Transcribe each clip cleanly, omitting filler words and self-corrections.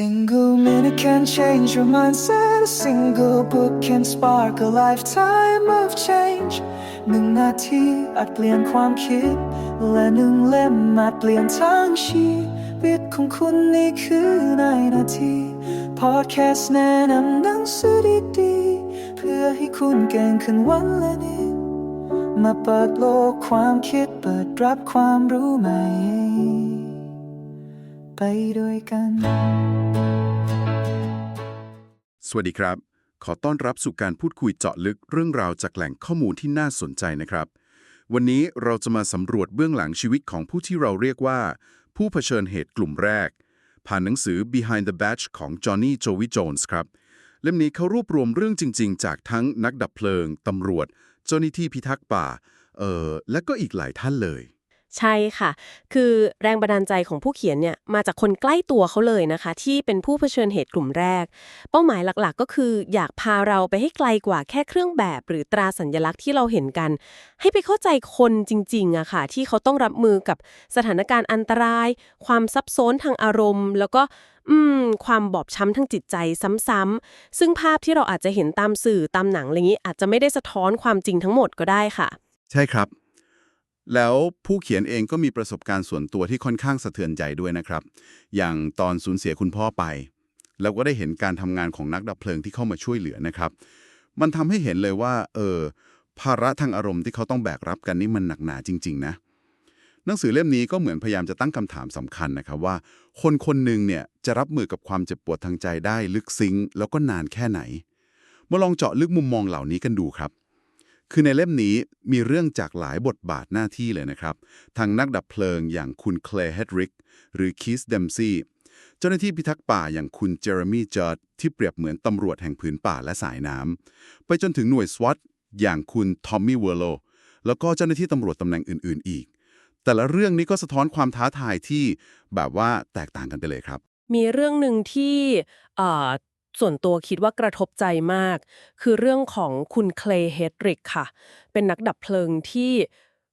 Single minute can change your mindset. A single book can spark a lifetime of change. 1 นาทีอาจเปลี่ยนความคิดและ1 เล่มอาจเปลี่ยนทั้งชีวิตของคุณนี่คือในนาที Podcast แนะนำหนังสือดีๆเพื่อให้คุณเก่งขึ้นวันละนิดมาเปิดโลกความคิดเปิดรับความรู้ใหม่ไปด้วยกัน สวัสดีครับ ขอต้อนรับสู่การพูดคุยเจาะลึกเรื่องราวจากแหล่งข้อมูลที่น่าสนใจนะครับ วันนี้เราจะมาสำรวจเบื้องหลังชีวิตของผู้ที่เราเรียกว่าผู้เผชิญเหตุกลุ่มแรก ผ่านหนังสือ Behind the Badge ของ Johnny Joey Jones ครับเล่มนี้เขารวบรวมเรื่องจริงๆจากทั้งนักดับเพลิงตำรวจเจ้าหน้าที่พิทักษ์ป่าและก็อีกหลายท่านเลยใช่ค่ะ คือแรงบันดาลใจของผู้เขียนเนี่ยมาจากคนใกล้ตัวเขาเลยนะคะที่เป็นผู้เผชิญเหตุกลุ่มแรกเป้าหมายหลักๆก็คืออยากพาเราไปให้ไกลกว่าแค่เครื่องแบบหรือตราสัญลักษณ์ที่เราเห็นกันให้ไปเข้าใจคนจริงๆอะค่ะที่เขาต้องรับมือกับสถานการณ์อันตรายความซับซ้อนทางอารมณ์แล้วก็ความบอบช้ำทางจิตใจซ้ำๆซึ่งภาพที่เราอาจจะเห็นตามสื่อตามหนังอะไรอย่างนี้อาจจะไม่ได้สะท้อนความจริงทั้งหมดก็ได้ค่ะใช่ครับแล้วผู้เขียนเองก็มีประสบการณ์ส่วนตัวที่ค่อนข้างสะเทือนใจด้วยนะครับอย่างตอนสูญเสียคุณพ่อไปแล้วก็ได้เห็นการทำงานของนักดับเพลิงที่เข้ามาช่วยเหลือนะครับมันทำให้เห็นเลยว่าภาระทางอารมณ์ที่เขาต้องแบกรับกันนี่มันหนักหนาจริงๆนะหนังสือเล่มนี้ก็เหมือนพยายามจะตั้งคำถามสำคัญนะครับว่าคนคนหนึ่งเนี่ยจะรับมือกับความเจ็บปวดทางใจได้ลึกซึ้งแล้วก็นานแค่ไหนมาลองเจาะลึกมุมมองเหล่านี้กันดูครับคือในเล่มนี้มีเรื่องจากหลายบทบาทหน้าที่เลยนะครับทางนักดับเพลิงอย่างคุณแคลร์เฮดริกหรือคีสเดมซี่เจ้าหน้าที่พิทักษ์ป่าอย่างคุณเจอร์มี่จอร์ดที่เปรียบเหมือนตำรวจแห่งผืนป่าและสายน้ำไปจนถึงหน่วยสวอตอย่างคุณทอมมี่เวอร์โลแล้วก็เจ้าหน้าที่ตำรวจตำแหน่งอื่นๆอีกแต่ละเรื่องนี้ก็สะท้อนความท้าทายที่แบบว่าแตกต่างกันไปเลยครับมีเรื่องหนึ่งที่เอ่อส่วนตัวคิดว่ากระทบใจมากคือเรื่องของคุณเคลย์เฮดริกค่ะเป็นนักดับเพลิงที่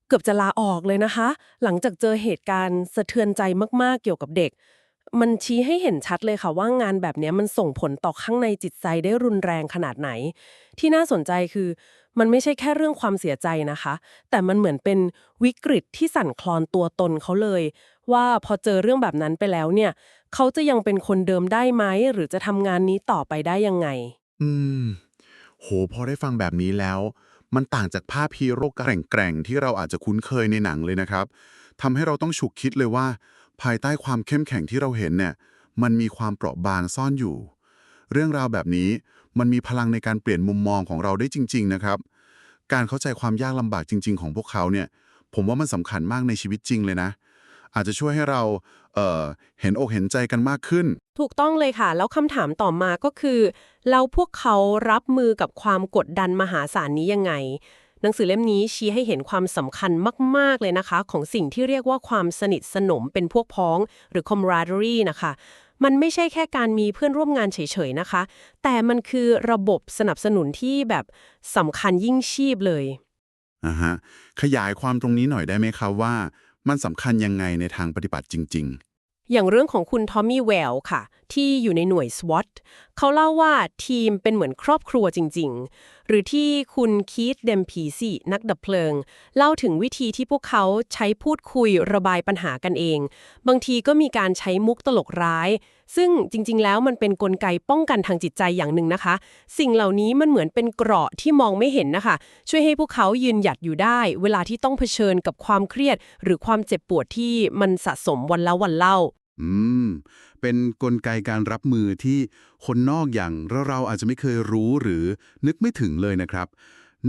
เกือบจะลาออกเลยนะคะหลังจากเจอเหตุการณ์สะเทือนใจมากๆเกี่ยวกับเด็กมันชี้ให้เห็นชัดเลยค่ะว่างานแบบนี้มันส่งผลต่อข้างในจิตใจได้รุนแรงขนาดไหนที่น่าสนใจคือมันไม่ใช่แค่เรื่องความเสียใจนะคะแต่มันเหมือนเป็นวิกฤตที่สั่นคลอนตัวตนเขาเลยว่าพอเจอเรื่องแบบนั้นไปแล้วเนี่ยเขาจะยังเป็นคนเดิมได้ไหมหรือจะทำงานนี้ต่อไปได้ยังไงอืมโหพอได้ฟังแบบนี้แล้วมันต่างจากภาพฮีโร่แกร่งๆที่เราอาจจะคุ้นเคยในหนังเลยนะครับทำให้เราต้องฉุกคิดเลยว่าภายใต้ความเข้มแข็งที่เราเห็นเนี่ยมันมีความเปราะบางซ่อนอยู่เรื่องราวแบบนี้มันมีพลังในการเปลี่ยนมุมมองของเราได้จริงๆนะครับการเข้าใจความยากลำบากจริงๆของพวกเขาเนี่ยผมว่ามันสำคัญมากในชีวิตจริงเลยนะอาจจะช่วยให้เราเห็นอกเห็นใจกันมากขึ้นถูกต้องเลยค่ะแล้วคำถามต่อมาก็คือแล้วพวกเขารับมือกับความกดดันมหาศาลนี้ยังไงหนังสือเล่มนี้ชี้ให้เห็นความสำคัญมากๆเลยนะคะของสิ่งที่เรียกว่าความสนิทสนมเป็นพวกพ้องหรือ camaraderie นะคะมันไม่ใช่แค่การมีเพื่อนร่วมงานเฉยๆนะคะแต่มันคือระบบสนับสนุนที่แบบสำคัญยิ่งชีพเลยฮะขยายความตรงนี้หน่อยได้ไหมครับว่ามันสำคัญยังไงในทางปฏิบัติจริงอย่างเรื่องของคุณทอมมี่แวลค่ะที่อยู่ในหน่วย SWAT เขาเล่าว่าทีมเป็นเหมือนครอบครัวจริงๆหรือที่คุณคีธเดมพีซี่นักดับเพลิงเล่าถึงวิธีที่พวกเขาใช้พูดคุยระบายปัญหากันเองบางทีก็มีการใช้มุกตลกร้ายซึ่งจริงๆแล้วมันเป็นกลไกป้องกันทางจิตใจอย่างหนึ่งนะคะสิ่งเหล่านี้มันเหมือนเป็นเกราะที่มองไม่เห็นนะคะช่วยให้พวกเขายืนหยัดอยู่ได้เวลาที่ต้องเผชิญกับความเครียดหรือความเจ็บปวดที่มันสะสมวันแล้ววันเล่าอืมเป็นกลไกการรับมือที่คนนอกอย่างเราอาจจะไม่เคยรู้หรือนึกไม่ถึงเลยนะครับ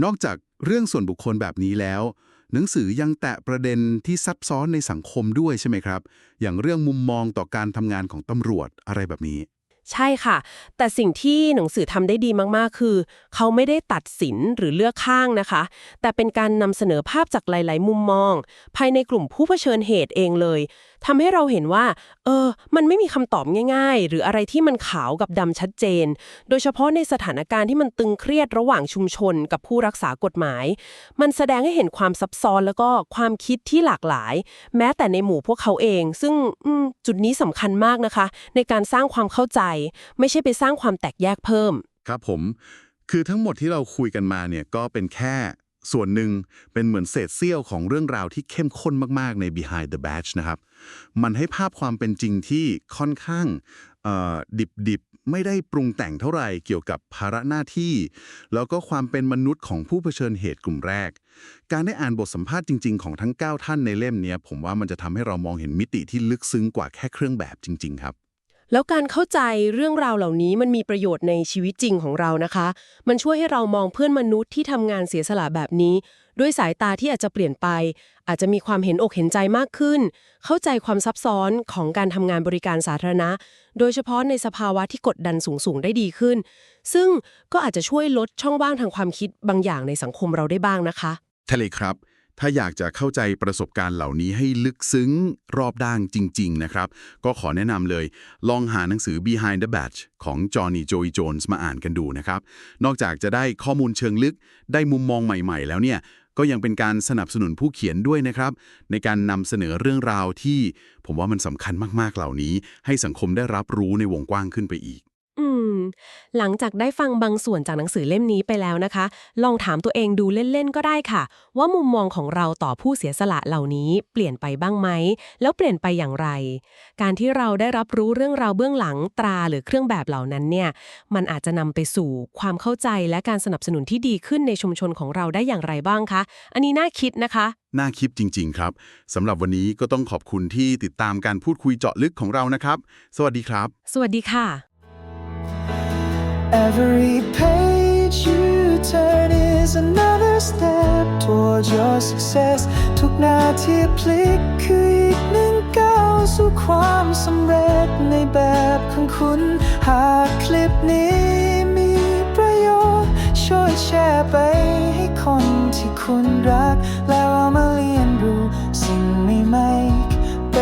นอกจากเรื่องส่วนบุคคลแบบนี้แล้วหนังสือยังแตะประเด็นที่ซับซ้อนในสังคมด้วยใช่ไหมครับอย่างเรื่องมุมมองต่อการทำงานของตำรวจอะไรแบบนี้ใช่ค่ะแต่สิ่งที่หนังสือทำได้ดีมากๆคือเขาไม่ได้ตัดสินหรือเลือกข้างนะคะแต่เป็นการนำเสนอภาพจากหลายๆมุมมองภายในกลุ่มผู้เผชิญเหตุเองเลย ทำให้เราเห็นว่ามันไม่มีคำตอบง่ายๆหรืออะไรที่มันขาวกับดำชัดเจนโดยเฉพาะในสถานการณ์ที่มันตึงเครียดระหว่างชุมชนกับผู้รักษากฎหมายมันแสดงให้เห็นความซับซ้อนแล้วก็ความคิดที่หลากหลายแม้แต่ในหมู่พวกเขาเองซึ่งจุดนี้สำคัญมากนะคะในการสร้างความเข้าใจไม่ใช่ไปสร้างความแตกแยกเพิ่มครับผมคือทั้งหมดที่เราคุยกันมาเนี่ยก็เป็นแค่ส่วนหนึ่งเป็นเหมือนเศษเสี้ยวของเรื่องราวที่เข้มข้นมากๆใน Behind the Badge นะครับมันให้ภาพความเป็นจริงที่ค่อนข้างดิบไม่ได้ปรุงแต่งเท่าไหร่เกี่ยวกับภาระหน้าที่แล้วก็ความเป็นมนุษย์ของผู้เผชิญเหตุกลุ่มแรกการได้อ่านบทสัมภาษณ์จริงๆของทั้ง9ท่านในเล่มนี้ผมว่ามันจะทำให้เรามองเห็นมิติที่ลึกซึ้งกว่าแค่เครื่องแบบจริงๆครับแล้วการเข้าใจเรื่องราวเหล่านี้มันมีประโยชน์ในชีวิตจริงของเรานะคะมันช่วยให้เรามองเพื่อนมนุษย์ที่ทำงานเสียสละแบบนี้ด้วยสายตาที่อาจจะเปลี่ยนไปอาจจะมีความเห็นอกเห็นใจมากขึ้นเข้าใจความซับซ้อนของการทำงานบริการสาธารณะโดยเฉพาะในสภาวะที่กดดันสูงๆได้ดีขึ้นซึ่งก็อาจจะช่วยลดช่องว่างทางความคิดบางอย่างในสังคมเราได้บ้างนะคะทะเลครับถ้าอยากจะเข้าใจประสบการณ์เหล่านี้ให้ลึกซึ้งรอบด้านจริงๆนะครับก็ขอแนะนำเลยลองหาหนังสือ Behind the Badge ของ Johnny Joy Jones มาอ่านกันดูนะครับนอกจากจะได้ข้อมูลเชิงลึกได้มุมมองใหม่ๆแล้วเนี่ยก็ยังเป็นการสนับสนุนผู้เขียนด้วยนะครับในการนำเสนอเรื่องราวที่ผมว่ามันสำคัญมากๆเหล่านี้ให้สังคมได้รับรู้ในวงกว้างขึ้นไปอีกหลังจากได้ฟังบางส่วนจากหนังสือเล่มนี้ไปแล้วนะคะลองถามตัวเองดูเล่นๆก็ได้ค่ะว่ามุมมองของเราต่อผู้เสียสละเหล่านี้เปลี่ยนไปบ้างไหมแล้วเปลี่ยนไปอย่างไรการที่เราได้รับรู้เรื่องราวเบื้องหลังตราหรือเครื่องแบบเหล่านั้นเนี่ยมันอาจจะนำไปสู่ความเข้าใจและการสนับสนุนที่ดีขึ้นในชุมชนของเราได้อย่างไรบ้างคะอันนี้น่าคิดนะคะน่าคิดจริงๆครับสำหรับวันนี้ก็ต้องขอบคุณที่ติดตามการพูดคุยเจาะลึกของเรานะครับสวัสดีครับสวัสดีค่ะ Every page you turn is another step towards your success ทุกนาทีพลิกคืออีกหนึ่งก้าวสู่ความสำเร็จในแบบของคุณหากคลิปนี้มีประโยชน์ช่วยแชร์ไปให้คนที่คุณรักแล้วเอามาเรียนรู้สิ่งใหม่ๆไป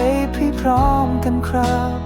พร้อมๆกันครับ